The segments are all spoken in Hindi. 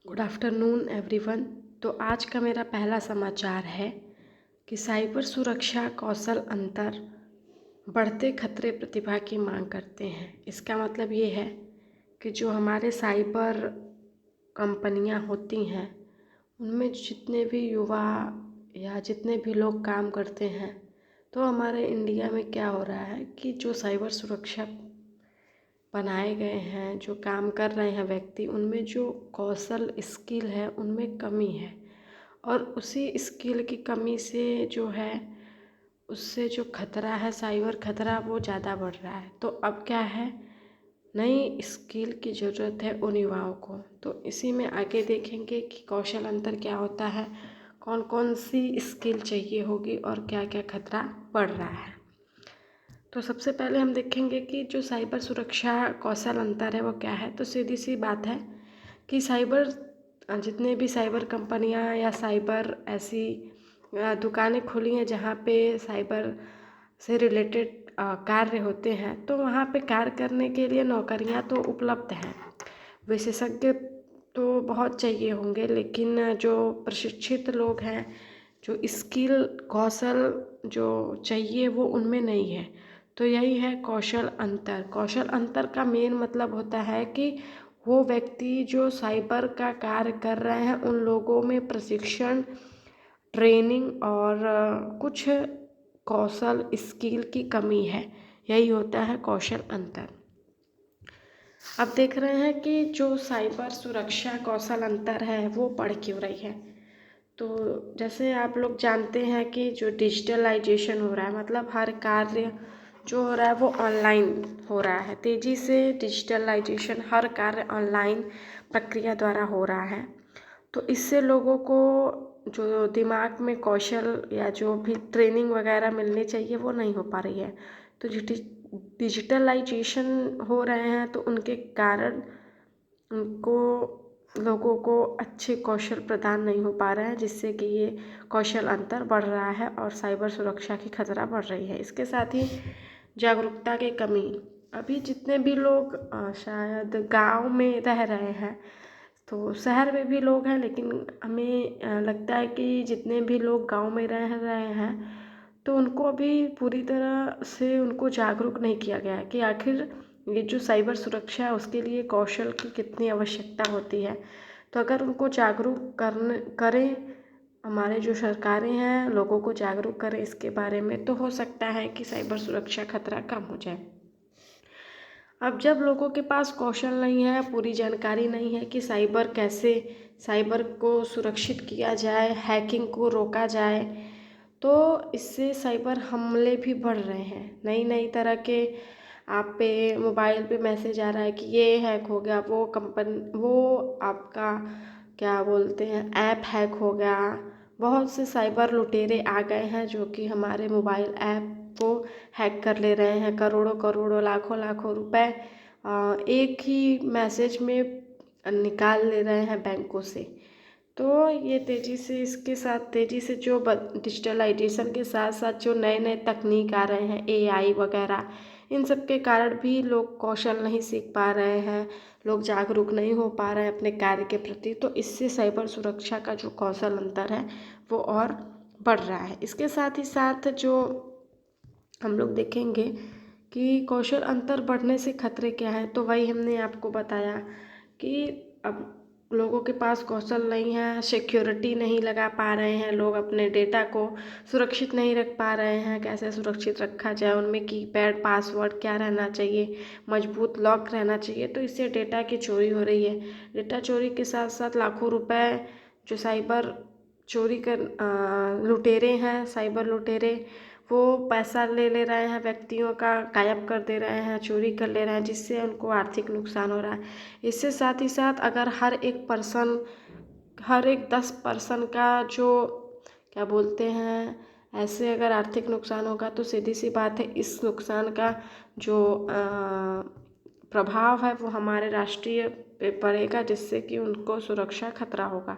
Good afternoon everyone. तो आज का मेरा पहला समाचार है कि साइबर सुरक्षा कौशल अंतर बढ़ते खतरे प्रतिभा की मांग करते हैं। इसका मतलब ये है कि जो हमारे साइबर कंपनियां होती हैं उनमें जितने भी युवा या जितने भी लोग काम करते हैं, तो हमारे इंडिया में क्या हो रहा है कि जो साइबर सुरक्षा बनाए गए हैं, जो काम कर रहे हैं व्यक्ति, उनमें जो कौशल स्किल है उनमें कमी है। और उसी स्किल की कमी से जो है उससे जो खतरा है, साइबर खतरा, वो ज़्यादा बढ़ रहा है। तो अब क्या है, नई स्किल की ज़रूरत है उन युवाओं को। तो इसी में आगे देखेंगे कि कौशल अंतर क्या होता है, कौन कौन सी स्किल चाहिए होगी और क्या क्या खतरा बढ़ रहा है। तो सबसे पहले हम देखेंगे कि जो साइबर सुरक्षा कौशल अंतर है वो क्या है। तो सीधी सी बात है कि जितने भी साइबर कंपनियां या साइबर ऐसी दुकानें खुली हैं जहाँ पे साइबर से रिलेटेड कार्य होते हैं, तो वहाँ पे कार्य करने के लिए नौकरियां तो उपलब्ध हैं। विशेषज्ञ तो बहुत चाहिए होंगे, लेकिन जो प्रशिक्षित लोग हैं, जो स्किल कौशल जो चाहिए वो उनमें नहीं है। तो यही है कौशल अंतर। कौशल अंतर का मेन मतलब होता है कि वो व्यक्ति जो साइबर का कार्य कर रहे हैं उन लोगों में प्रशिक्षण, ट्रेनिंग और कुछ कौशल स्किल की कमी है। यही होता है कौशल अंतर। अब देख रहे हैं कि जो साइबर सुरक्षा कौशल अंतर है वो बढ़ क्यों रही है। तो जैसे आप लोग जानते हैं कि जो डिजिटलाइजेशन हो रहा है, मतलब हर कार्य जो हो रहा है वो ऑनलाइन हो रहा है। तेज़ी से डिजिटलाइजेशन, हर कार्य ऑनलाइन प्रक्रिया द्वारा हो रहा है। तो इससे लोगों को जो दिमाग में कौशल या जो भी ट्रेनिंग वगैरह मिलनी चाहिए वो नहीं हो पा रही है। तो जो डिजिटलाइजेशन हो रहे हैं तो उनके कारण उनको लोगों को अच्छे कौशल प्रदान नहीं हो पा रहे हैं, जिससे कि ये कौशल अंतर बढ़ रहा है और साइबर सुरक्षा की खतरा बढ़ रही है। इसके साथ ही जागरूकता की कमी। अभी जितने भी लोग शायद गांव में रह रहे हैं, तो शहर में भी लोग हैं, लेकिन हमें लगता है कि जितने भी लोग गांव में रह रहे हैं तो उनको अभी पूरी तरह से उनको जागरूक नहीं किया गया है कि आखिर ये जो साइबर सुरक्षा है उसके लिए कौशल की कितनी आवश्यकता होती है। तो अगर उनको जागरूक करें, हमारे जो सरकारें हैं लोगों को जागरूक करें इसके बारे में, तो हो सकता है कि साइबर सुरक्षा खतरा कम हो जाए। अब जब लोगों के पास कौशल नहीं है, पूरी जानकारी नहीं है कि साइबर को सुरक्षित किया जाए, हैकिंग को रोका जाए, तो इससे साइबर हमले भी बढ़ रहे हैं। नई नई तरह के आप पे मोबाइल पे मैसेज आ रहा है कि ये हैक हो गया, वो आपका क्या बोलते हैं ऐप हैक हो गया। बहुत से साइबर लुटेरे आ गए हैं जो कि हमारे मोबाइल ऐप को हैक कर ले रहे हैं। करोड़ों करोड़ों, लाखों लाखों रुपए एक ही मैसेज में निकाल ले रहे हैं बैंकों से। तो ये इसके साथ तेज़ी से जो डिजिटलाइजेशन के साथ साथ जो नए नए तकनीक आ रहे हैं, एआई वगैरह, इन सब के कारण भी लोग कौशल नहीं सीख पा रहे हैं, लोग जागरूक नहीं हो पा रहे हैं अपने कार्य के प्रति। तो इससे साइबर सुरक्षा का जो कौशल अंतर है वो और बढ़ रहा है। इसके साथ ही साथ जो हम लोग देखेंगे कि कौशल अंतर बढ़ने से खतरे क्या हैं, तो वही हमने आपको बताया कि अब लोगों के पास कौशल नहीं है, सिक्योरिटी नहीं लगा पा रहे हैं, लोग अपने डेटा को सुरक्षित नहीं रख पा रहे हैं। कैसे सुरक्षित रखा जाए, उनमें कीपैड पासवर्ड क्या रहना चाहिए, मजबूत लॉक रहना चाहिए। तो इससे डेटा की चोरी हो रही है। डेटा चोरी के साथ साथ लाखों रुपए जो साइबर चोरी कर लुटेरे हैं, साइबर लुटेरे, वो पैसा ले रहे हैं, व्यक्तियों का गायब कर दे रहे हैं, चोरी कर ले रहे हैं, जिससे उनको आर्थिक नुकसान हो रहा है। इससे साथ ही साथ अगर हर एक 10% का जो क्या बोलते हैं, ऐसे अगर आर्थिक नुकसान होगा तो सीधी सी बात है इस नुकसान का जो प्रभाव है वो हमारे राष्ट्रीय पे पड़ेगा, जिससे कि उनको सुरक्षा खतरा होगा।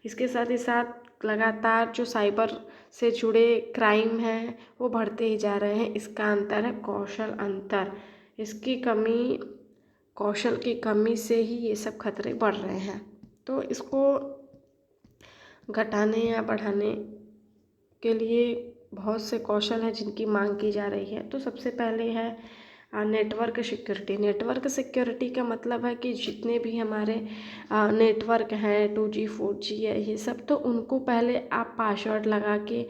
इसके साथ ही साथ लगातार जो साइबर से जुड़े क्राइम हैं वो बढ़ते ही जा रहे हैं। इसका अंतर है कौशल अंतर। इसकी कमी, कौशल की कमी से ही ये सब खतरे बढ़ रहे हैं। तो इसको घटाने या बढ़ाने के लिए बहुत से कौशल हैं जिनकी मांग की जा रही है। तो सबसे पहले है नेटवर्क सिक्योरिटी। नेटवर्क सिक्योरिटी का मतलब है कि जितने भी हमारे नेटवर्क हैं 2G 4G है ये सब, तो उनको पहले आप पासवर्ड लगा के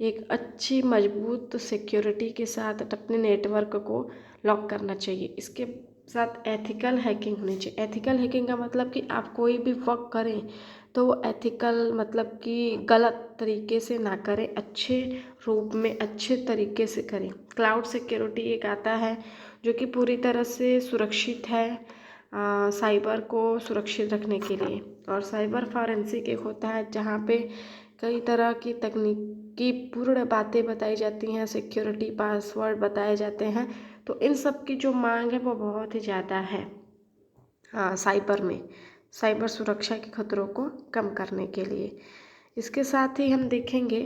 एक अच्छी मजबूत सिक्योरिटी के साथ अपने नेटवर्क को लॉक करना चाहिए। इसके साथ एथिकल हैकिंग होनी चाहिए। एथिकल हैकिंग का मतलब कि आप कोई भी वर्क करें तो वो एथिकल मतलब कि गलत तरीके से ना करें, अच्छे रूप में अच्छे तरीके से करें। क्लाउड सिक्योरिटी एक आता है जो कि पूरी तरह से सुरक्षित है साइबर को सुरक्षित रखने के लिए। और साइबर फॉरेंसिक एक होता है जहाँ पे कई तरह की तकनीकी पूर्ण बातें बताई जाती हैं, सिक्योरिटी पासवर्ड बताए जाते हैं। तो इन सब की जो मांग है वो बहुत ही ज़्यादा है साइबर में, साइबर सुरक्षा के खतरों को कम करने के लिए। इसके साथ ही हम देखेंगे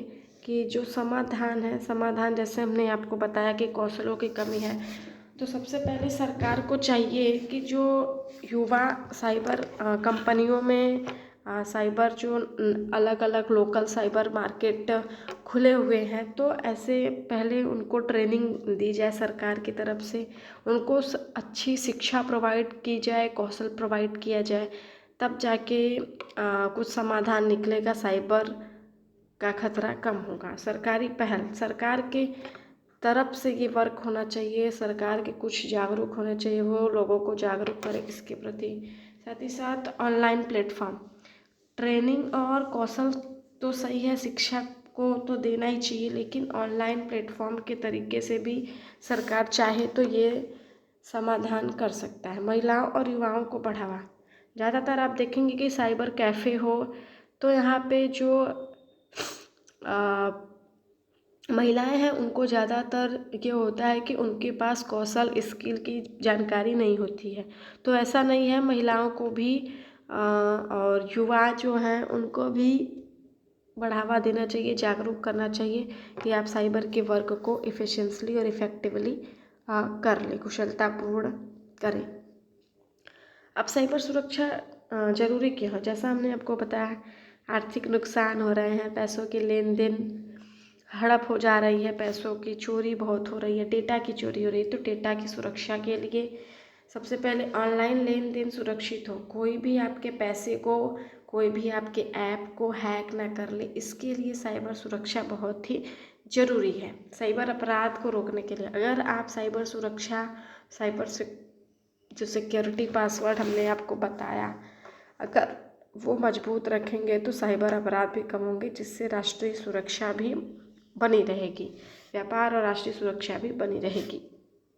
कि जो समाधान है, समाधान जैसे हमने आपको बताया कि कौशलों की कमी है, तो सबसे पहले सरकार को चाहिए कि जो युवा साइबर कंपनियों में साइबर जो अलग अलग लोकल साइबर मार्केट खुले हुए हैं, तो ऐसे पहले उनको ट्रेनिंग दी जाए सरकार की तरफ से, उनको अच्छी शिक्षा प्रोवाइड की जाए, कौशल प्रोवाइड किया जाए, तब जाके कुछ समाधान निकलेगा, साइबर का खतरा कम होगा। सरकारी पहल, सरकार के तरफ से ये वर्क होना चाहिए, सरकार के कुछ जागरूक होने चाहिए, वो लोगों को जागरूक करें इसके प्रति। साथ ही साथ ऑनलाइन प्लेटफॉर्म, ट्रेनिंग और कौशल तो सही है, शिक्षा को तो देना ही चाहिए, लेकिन ऑनलाइन प्लेटफॉर्म के तरीके से भी सरकार चाहे तो ये समाधान कर सकता है। महिलाओं और युवाओं को बढ़ावा, ज़्यादातर आप देखेंगे कि साइबर कैफ़े हो तो यहाँ पे जो महिलाएं हैं उनको ज़्यादातर ये होता है कि उनके पास कौशल स्किल की जानकारी नहीं होती है। तो ऐसा नहीं है, महिलाओं को भी और युवा जो हैं उनको भी बढ़ावा देना चाहिए, जागरूक करना चाहिए कि आप साइबर के वर्क को इफ़िशिएंटली और इफ़ेक्टिवली कर लें, कुशलतापूर्ण करें। अब साइबर सुरक्षा ज़रूरी क्यों है? जैसा हमने आपको बताया, आर्थिक नुकसान हो रहे हैं, पैसों के लेन देन हड़प हो जा रही है, पैसों की चोरी बहुत हो रही है, डेटा की चोरी हो रही है। तो डेटा की सुरक्षा के लिए सबसे पहले ऑनलाइन लेन देन सुरक्षित हो, कोई भी आपके पैसे को, कोई भी आपके ऐप को हैक ना कर ले, इसके लिए साइबर सुरक्षा बहुत ही ज़रूरी है। साइबर अपराध को रोकने के लिए अगर आप साइबर सुरक्षा, साइबर जो सिक्योरिटी पासवर्ड हमने आपको बताया, अगर वो मजबूत रखेंगे तो साइबर अपराध भी कम होंगे, जिससे राष्ट्रीय सुरक्षा भी बनी रहेगी, व्यापार और राष्ट्रीय सुरक्षा भी बनी रहेगी।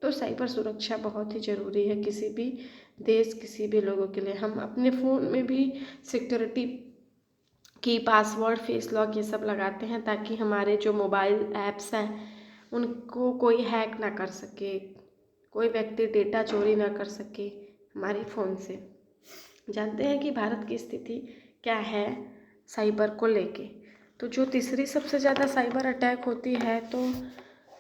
तो साइबर सुरक्षा बहुत ही ज़रूरी है किसी भी देश, किसी भी लोगों के लिए। हम अपने फ़ोन में भी सिक्योरिटी की पासवर्ड, फेस लॉक ये सब लगाते हैं ताकि हमारे जो मोबाइल ऐप्स हैं उनको कोई हैक ना कर सके, कोई व्यक्ति डेटा चोरी ना कर सके हमारे फ़ोन से। जानते हैं कि भारत की स्थिति क्या है साइबर को लेके? तो जो तीसरी सबसे ज़्यादा साइबर अटैक होती है, तो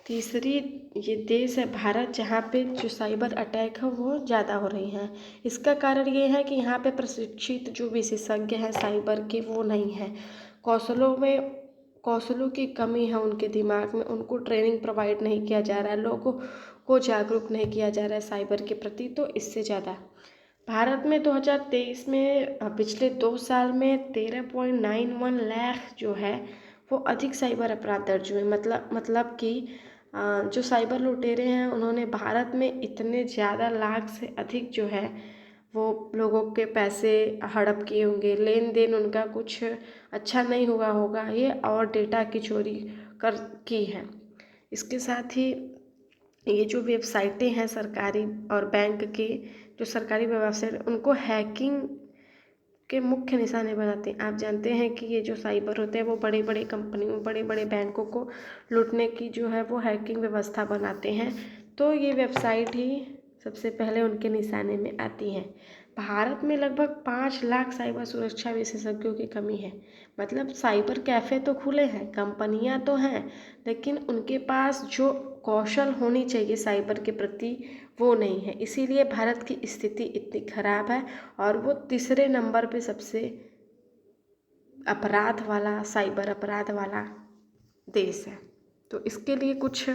तीसरी ये देश है भारत, जहाँ पे जो साइबर अटैक है वो ज़्यादा हो रही हैं। इसका कारण ये है कि यहाँ पे प्रशिक्षित जो विशेषज्ञ हैं साइबर के वो नहीं हैं, कौशलों की कमी है उनके दिमाग में, उनको ट्रेनिंग प्रोवाइड नहीं किया जा रहा है, लोगों को जागरूक नहीं किया जा रहा है साइबर के प्रति। तो इससे ज़्यादा भारत में 2023 में पिछले 2 साल में 13.91 लाख जो है वो अधिक साइबर अपराध दर्ज हुए। मतलब कि जो साइबर लुटेरे हैं उन्होंने भारत में इतने ज़्यादा लाख से अधिक जो है वो लोगों के पैसे हड़प किए होंगे, लेन देन उनका कुछ अच्छा नहीं हुआ होगा ये, और डेटा की चोरी की है। इसके साथ ही ये जो वेबसाइटें हैं सरकारी और बैंक की, जो सरकारी वेबसाइट, उनको हैकिंग के मुख्य निशाने बनाते हैं। आप जानते हैं कि ये जो साइबर होते हैं वो बड़े बड़े कंपनियों, बड़े बड़े बैंकों को लूटने की जो है वो हैकिंग व्यवस्था बनाते हैं। तो ये वेबसाइट ही सबसे पहले उनके निशाने में आती हैं। भारत में लगभग 5 लाख साइबर सुरक्षा विशेषज्ञों की कमी है। मतलब साइबर कैफ़े तो खुले हैं, कंपनियां तो हैं, लेकिन उनके पास जो कौशल होनी चाहिए साइबर के प्रति वो नहीं है। इसीलिए भारत की स्थिति इतनी खराब है और वो तीसरे नंबर पे सबसे अपराध वाला, साइबर अपराध वाला देश है। तो इसके लिए कुछ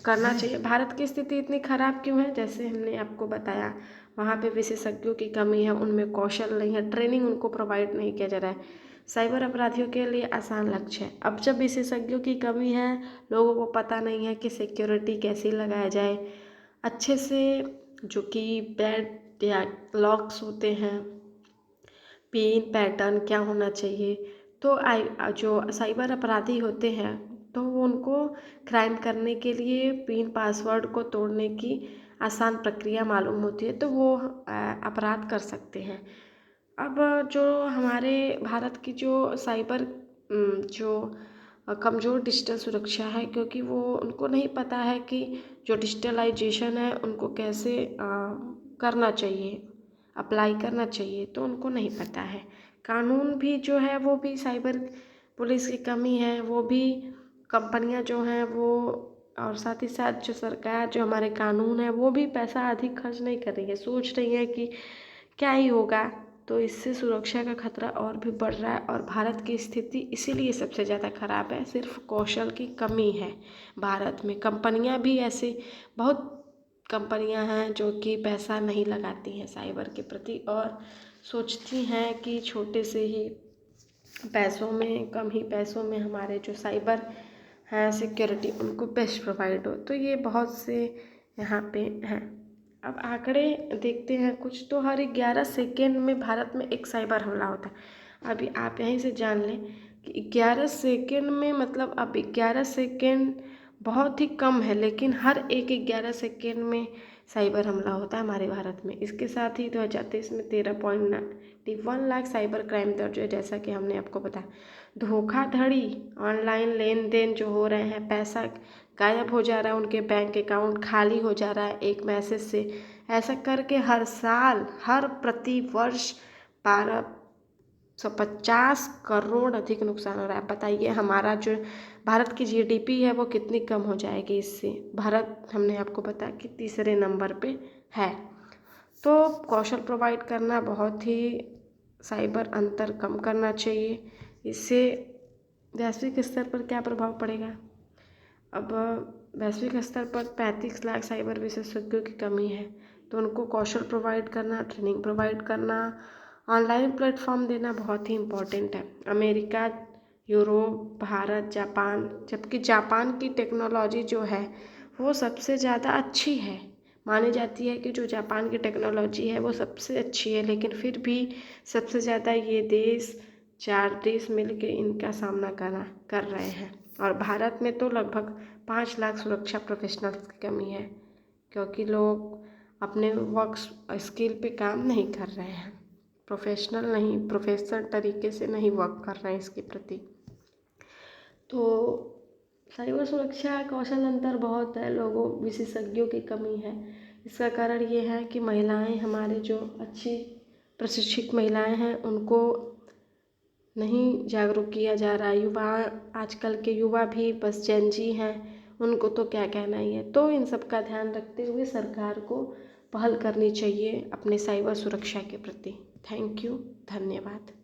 करना चाहिए। भारत की स्थिति इतनी खराब क्यों है? जैसे हमने आपको बताया, वहाँ पे विशेषज्ञों की कमी है, उनमें कौशल नहीं है, ट्रेनिंग उनको प्रोवाइड नहीं किया जा रहा है। साइबर अपराधियों के लिए आसान लक्ष्य है। अब जब विशेषज्ञों की कमी है, लोगों को पता नहीं है कि सिक्योरिटी कैसे लगाया जाए अच्छे से, जो कि पैड या लॉक्स होते हैं, पिन पैटर्न क्या होना चाहिए, तो जो साइबर अपराधी होते हैं तो उनको क्राइम करने के लिए पिन पासवर्ड को तोड़ने की आसान प्रक्रिया मालूम होती है, तो वो अपराध कर सकते हैं। अब जो हमारे भारत की जो साइबर जो कमज़ोर डिजिटल सुरक्षा है, क्योंकि वो उनको नहीं पता है कि जो डिजिटलाइजेशन है उनको कैसे करना चाहिए, अप्लाई करना चाहिए, तो उनको नहीं पता है। कानून भी जो है वो भी साइबर पुलिस की कमी है, वो भी कंपनियां जो हैं वो, और साथ ही साथ जो सरकार, जो हमारे कानून है, वो भी पैसा अधिक खर्च नहीं कर रही है, सोच रही है कि क्या ही होगा। तो इससे सुरक्षा का खतरा और भी बढ़ रहा है और भारत की स्थिति इसीलिए सबसे ज़्यादा खराब है। सिर्फ कौशल की कमी है भारत में। कंपनियां भी ऐसी बहुत कंपनियां हैं जो कि पैसा नहीं लगाती हैं साइबर के प्रति और सोचती हैं कि छोटे से ही पैसों में, कम ही पैसों में हमारे जो साइबर है सिक्योरिटी उनको बेस्ट प्रोवाइड हो। तो ये बहुत से यहाँ पे हैं। अब आंकड़े देखते हैं कुछ, तो हर 11 सेकेंड में भारत में एक साइबर हमला होता है। अभी आप यहीं से जान लें कि 11 सेकेंड में, मतलब अब 11 सेकेंड बहुत ही कम है, लेकिन हर एक 11 सेकेंड में साइबर हमला होता है हमारे भारत में। इसके साथ ही 2023 में 13.91 लाख साइबर क्राइम दर्ज है। जैसा कि हमने आपको बताया, धोखाधड़ी, ऑनलाइन लेन देन जो हो रहे हैं, पैसा गायब हो जा रहा है, उनके बैंक अकाउंट खाली हो जा रहा है एक मैसेज से, ऐसा करके हर साल, हर प्रति वर्ष 1250 करोड़ अधिक नुकसान हो रहा है। बताइए हमारा जो भारत की जीडीपी है वो कितनी कम हो जाएगी इससे। भारत, हमने आपको बताया कि तीसरे नंबर पे है। तो कौशल प्रोवाइड करना बहुत ही, साइबर अंतर कम करना चाहिए। इससे वैश्विक स्तर पर क्या प्रभाव पड़ेगा? अब वैश्विक स्तर पर 35 लाख साइबर विशेषज्ञों की कमी है, तो उनको कौशल प्रोवाइड करना, ट्रेनिंग प्रोवाइड करना, ऑनलाइन प्लेटफॉर्म देना बहुत ही इम्पोर्टेंट है। अमेरिका, यूरोप, भारत, जापान, जबकि जापान की टेक्नोलॉजी जो है वो सबसे ज़्यादा अच्छी है, मानी जाती है कि जो जापान की टेक्नोलॉजी है वो सबसे अच्छी है, लेकिन फिर भी सबसे ज़्यादा ये देश, 4 देश मिल के इनका सामना कर रहे हैं। और भारत में तो लगभग 5 लाख सुरक्षा प्रोफेशनल्स की कमी है, क्योंकि लोग अपने वर्क स्किल पे काम नहीं कर रहे हैं, प्रोफेशनल नहीं, प्रोफेशनल तरीके से नहीं वर्क कर रहे हैं इसके प्रति। तो साइबर सुरक्षा कौशल अंतर बहुत है, लोगों, विशेषज्ञों की कमी है। इसका कारण ये है कि महिलाएं, हमारे जो अच्छी प्रशिक्षित महिलाएं हैं उनको नहीं जागरूक किया जा रहा है। युवा, आजकल के युवा भी बस जेन जी हैं, उनको तो क्या कहना ही है। तो इन सब का ध्यान रखते हुए सरकार को पहल करनी चाहिए अपने साइबर सुरक्षा के प्रति। थैंक यू, धन्यवाद।